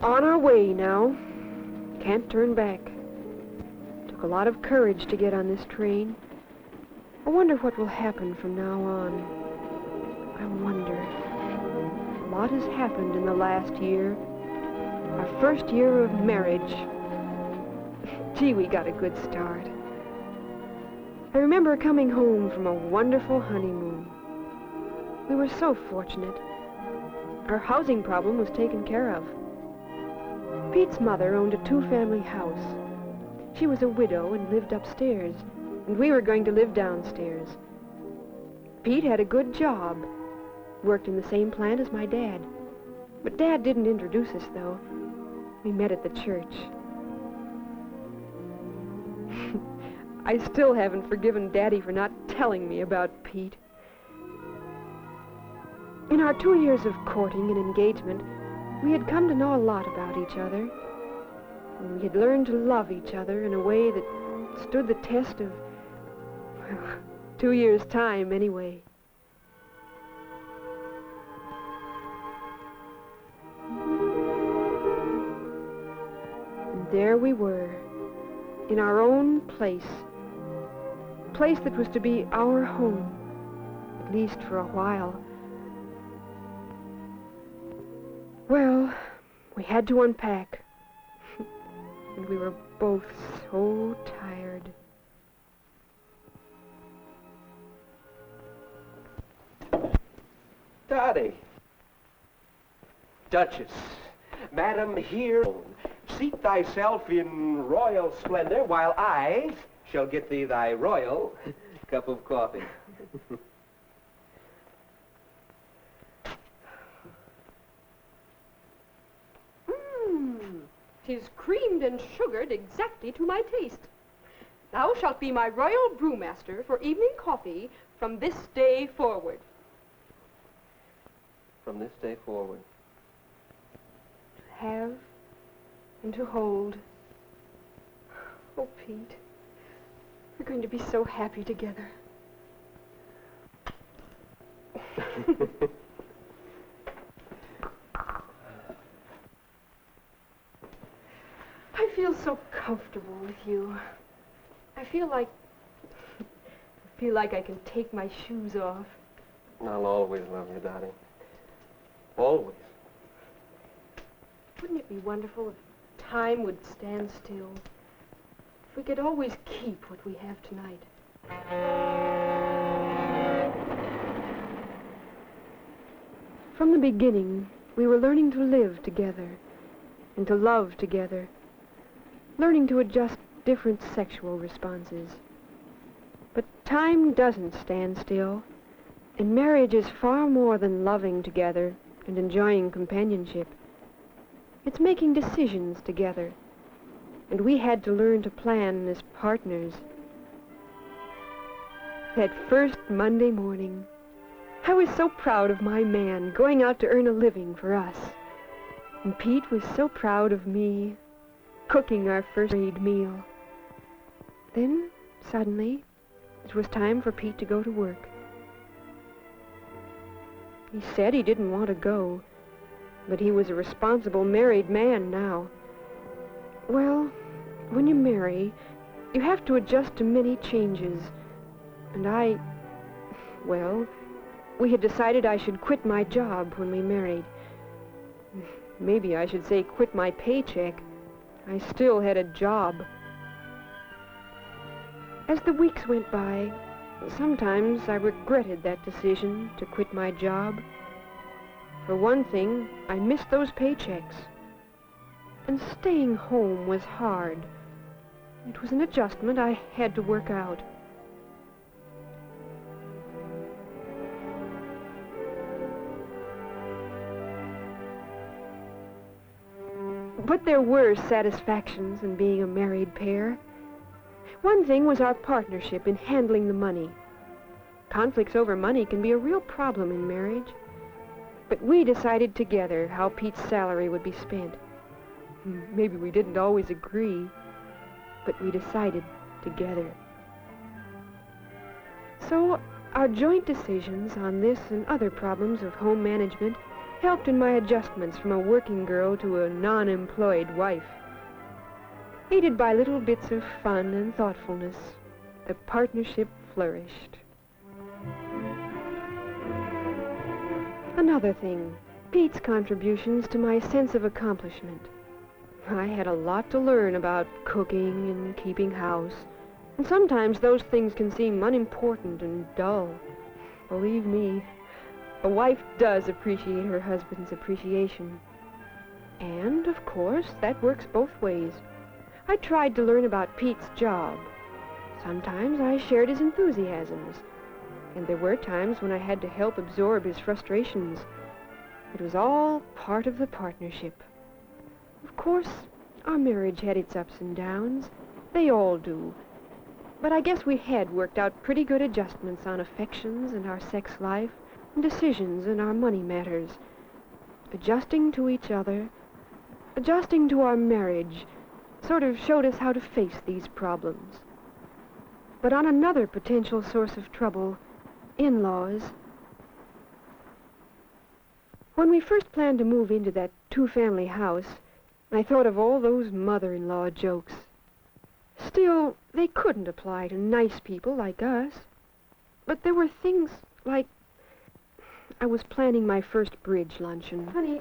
On our way now. Can't turn back. Took a lot of courage to get on this train. I wonder what will happen from now on. I wonder. A lot has happened in the last year. Our first year of marriage. Gee, we got a good start. I remember coming home from a wonderful honeymoon. We were so fortunate. Our housing problem was taken care of. Pete's mother owned a 2-family house. She was a widow and lived upstairs, and we were going to live downstairs. Pete had a good job, worked in the same plant as my dad. But Dad didn't introduce us, though. We met at the church. I still haven't forgiven Daddy for not telling me about Pete. In our 2 years of courting and engagement, we had come to know a lot about each other. And we had learned to love each other in a way that stood the test of, well, 2 years' time anyway. And there we were, in our own place. A place that was to be our home, at least for a while. Well, we had to unpack. And we were both so tired. Dotty. Duchess, Madam, here, seat thyself in royal splendor while I shall get thee thy royal cup of coffee. 'Tis creamed and sugared exactly to my taste. Thou shalt be my royal brewmaster for evening coffee from this day forward. From this day forward. To have and to hold. Oh, Pete, we're going to be so happy together. I feel so comfortable with you. I feel like I can take my shoes off. I'll always love you, Dotty. Always. Wouldn't it be wonderful if time would stand still? If we could always keep what we have tonight. From the beginning, we were learning to live together and to love together, learning to adjust different sexual responses. But time doesn't stand still, and marriage is far more than loving together and enjoying companionship. It's making decisions together, and we had to learn to plan as partners. That first Monday morning, I was so proud of my man going out to earn a living for us. And Pete was so proud of me, cooking our first married meal. Then, suddenly, it was time for Pete to go to work. He said he didn't want to go, but he was a responsible married man now. Well, when you marry, you have to adjust to many changes. And well, we had decided I should quit my job when we married. Maybe I should say quit my paycheck. I still had a job. As the weeks went by, sometimes I regretted that decision to quit my job. For one thing, I missed those paychecks. And staying home was hard. It was an adjustment I had to work out. But there were satisfactions in being a married pair. One thing was our partnership in handling the money. Conflicts over money can be a real problem in marriage. But we decided together how Pete's salary would be spent. Maybe we didn't always agree, but we decided together. So our joint decisions on this and other problems of home management helped in my adjustments from a working girl to a non-employed wife. Aided by little bits of fun and thoughtfulness, the partnership flourished. Another thing, Pete's contributions to my sense of accomplishment. I had a lot to learn about cooking and keeping house, and sometimes those things can seem unimportant and dull. Believe me, a wife does appreciate her husband's appreciation. And, of course, that works both ways. I tried to learn about Pete's job. Sometimes I shared his enthusiasms, and there were times when I had to help absorb his frustrations. It was all part of the partnership. Of course, our marriage had its ups and downs. They all do. But I guess we had worked out pretty good adjustments on affections and our sex life, and decisions and our money matters. Adjusting to each other, adjusting to our marriage, sort of showed us how to face these problems. But on another potential source of trouble, in-laws. When we first planned to move into that two-family house, I thought of all those mother-in-law jokes. Still, they couldn't apply to nice people like us. But there were things like, I was planning my first bridge luncheon. Honey,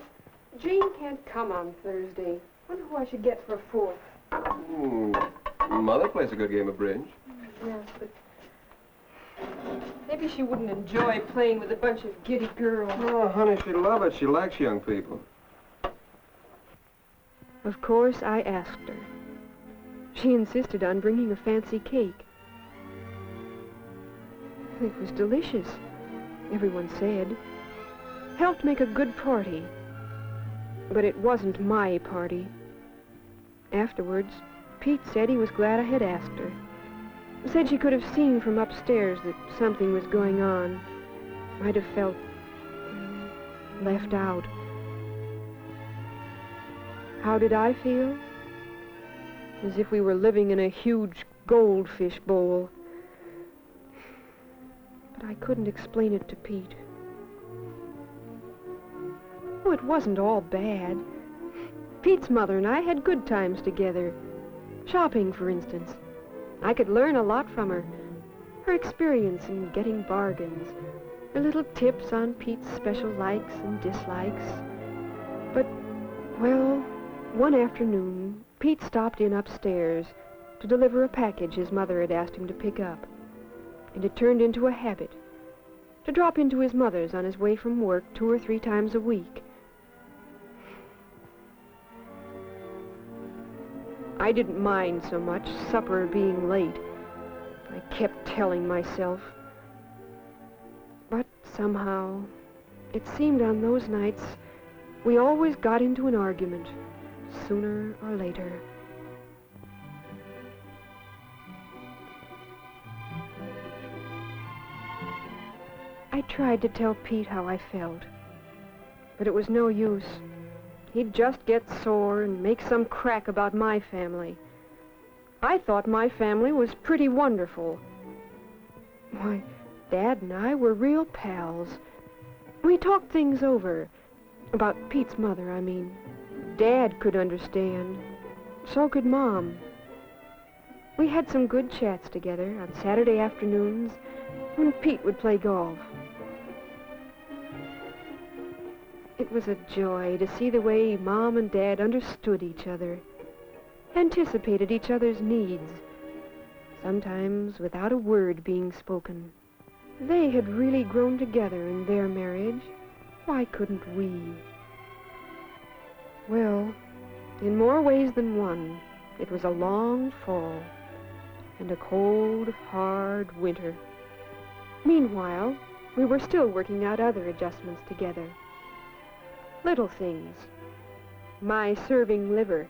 Jane can't come on Thursday. Wonder who I should get for fourth. Mother plays a good game of bridge. Yes, but maybe she wouldn't enjoy playing with a bunch of giddy girls. Oh, honey, she'd love it. She likes young people. Of course, I asked her. She insisted on bringing a fancy cake. It was delicious, everyone said. Helped make a good party. But it wasn't my party. Afterwards, Pete said he was glad I had asked her. Said she could have seen from upstairs that something was going on. Might have felt left out. How did I feel? As if we were living in a huge goldfish bowl. But I couldn't explain it to Pete. Oh, it wasn't all bad. Pete's mother and I had good times together. Shopping, for instance. I could learn a lot from her. Her experience in getting bargains. Her little tips on Pete's special likes and dislikes. But, well, one afternoon, Pete stopped in upstairs to deliver a package his mother had asked him to pick up. And it turned into a habit. To drop into his mother's on his way from work 2 or 3 times a week. I didn't mind so much supper being late. I kept telling myself. But somehow, it seemed on those nights, we always got into an argument, sooner or later. I tried to tell Pete how I felt, but it was no use. He'd just get sore and make some crack about my family. I thought my family was pretty wonderful. Why, Dad and I were real pals. We talked things over. About Pete's mother, I mean. Dad could understand. So could Mom. We had some good chats together on Saturday afternoons when Pete would play golf. It was a joy to see the way Mom and Dad understood each other, anticipated each other's needs, sometimes without a word being spoken. They had really grown together in their marriage. Why couldn't we? Well, in more ways than one, it was a long fall and a cold, hard winter. Meanwhile, we were still working out other adjustments together. Little things. My serving liver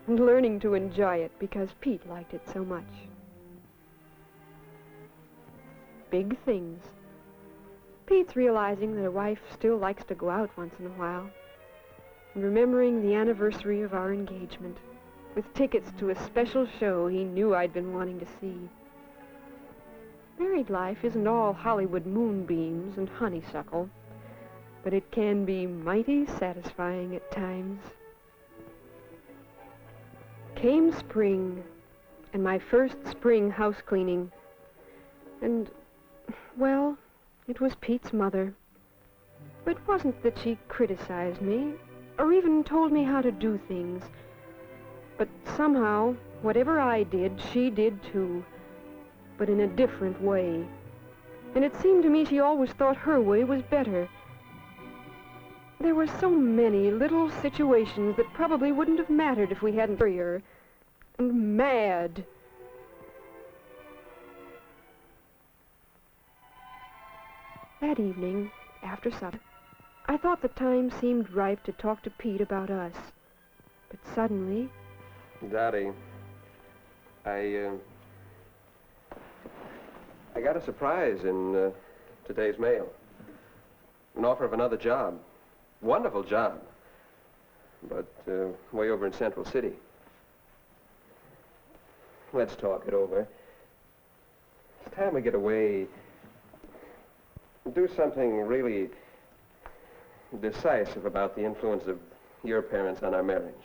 and learning to enjoy it because Pete liked it so much. Big things. Pete's realizing that a wife still likes to go out once in a while, and remembering the anniversary of our engagement with tickets to a special show he knew I'd been wanting to see. Married life isn't all Hollywood moonbeams and honeysuckle, but but it can be mighty satisfying at times. Came spring, and my first spring house cleaning. And, well, it was Pete's mother. It wasn't that she criticized me, or even told me how to do things. But somehow, whatever I did, she did too. But in a different way. And it seemed to me she always thought her way was better. There were so many little situations that probably wouldn't have mattered if we hadn't married her. And mad. That evening, after supper, I thought the time seemed ripe to talk to Pete about us. But suddenly... Dotty, I got a surprise in today's mail. An offer of another job. Wonderful job. But way over in Central City. Let's talk it over. It's time we get away. Do something really decisive about the influence of your parents on our marriage.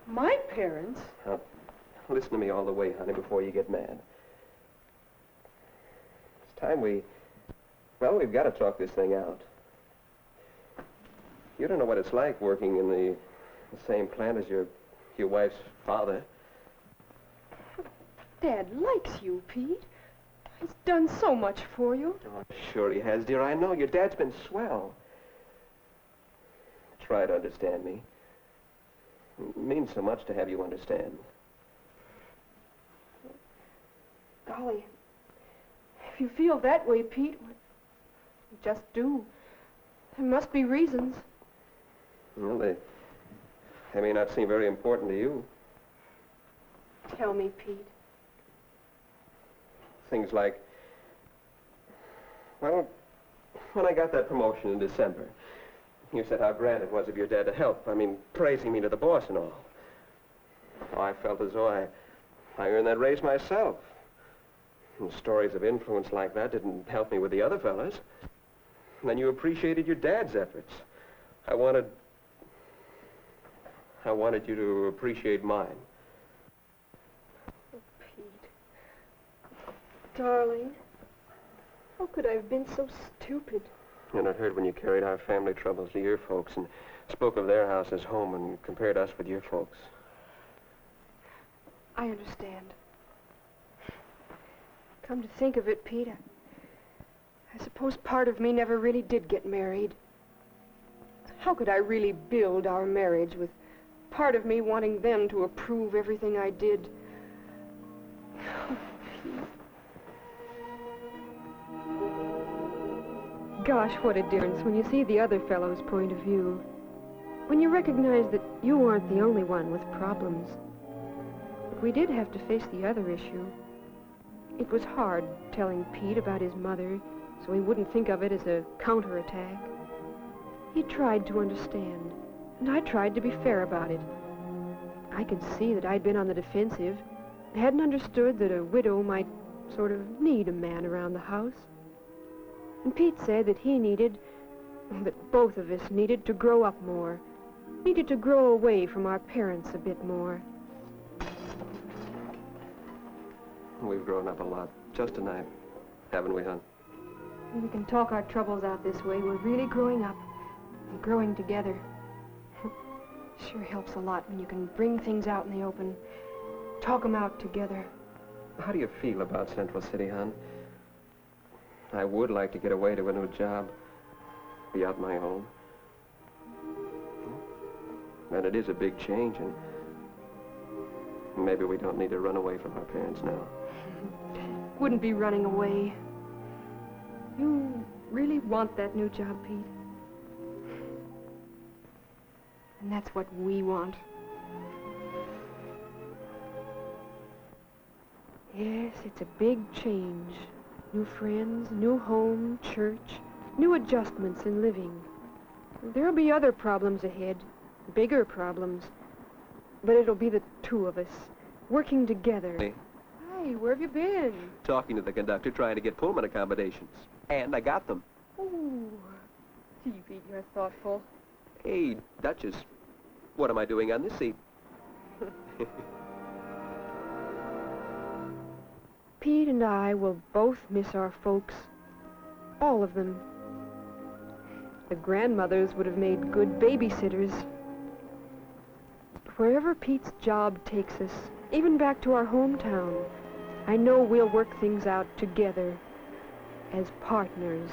My parents? Now, listen to me all the way, honey, before you get mad. It's time we've got to talk this thing out. You don't know what it's like working in the same plant as your wife's father. Dad likes you, Pete. He's done so much for you. Oh, sure he has, dear. I know. Your dad's been swell. Try to understand me. It means so much to have you understand. Golly, if you feel that way, Pete, just do. There must be reasons. Well, they may not seem very important to you. Tell me, Pete. Things like, well, when I got that promotion in December, you said how grand it was of your dad to help. I mean, praising me to the boss and all. Oh, I felt as though I earned that raise myself. And stories of influence like that didn't help me with the other fellas. And then you appreciated your dad's efforts. I wanted you to appreciate mine. Oh, Pete. Darling, how could I have been so stupid? And it hurt when you carried our family troubles to your folks and spoke of their house as home and compared us with your folks. I understand. Come to think of it, Pete, I suppose part of me never really did get married. How could I really build our marriage with part of me wanting them to approve everything I did? Oh, Pete. Gosh, what a difference when you see the other fellow's point of view. When you recognize that you aren't the only one with problems. But we did have to face the other issue. It was hard telling Pete about his mother so he wouldn't think of it as a counterattack. He tried to understand, and I tried to be fair about it. I could see that I'd been on the defensive. I hadn't understood that a widow might sort of need a man around the house. And Pete said that he needed, that both of us needed to grow up more, needed to grow away from our parents a bit more. We've grown up a lot just tonight, haven't we, hon? When we can talk our troubles out this way, we're really growing up and growing together. Sure helps a lot when you can bring things out in the open, talk them out together. How do you feel about Central City, hon? I would like to get away to a new job, be out my own. And it is a big change, and maybe we don't need to run away from our parents now. Wouldn't be running away. You really want that new job, Pete? And that's what we want. Yes, it's a big change. New friends, new home, church, new adjustments in living. There'll be other problems ahead, bigger problems. But it'll be the two of us, working together. Hey. Hi, where have you been? Talking to the conductor, trying to get Pullman accommodations. And I got them. Oh, see, Pete. You're thoughtful. Hey, Duchess, what am I doing on this seat? Pete and I will both miss our folks. All of them. The grandmothers would have made good babysitters. Wherever Pete's job takes us, even back to our hometown, I know we'll work things out together as partners.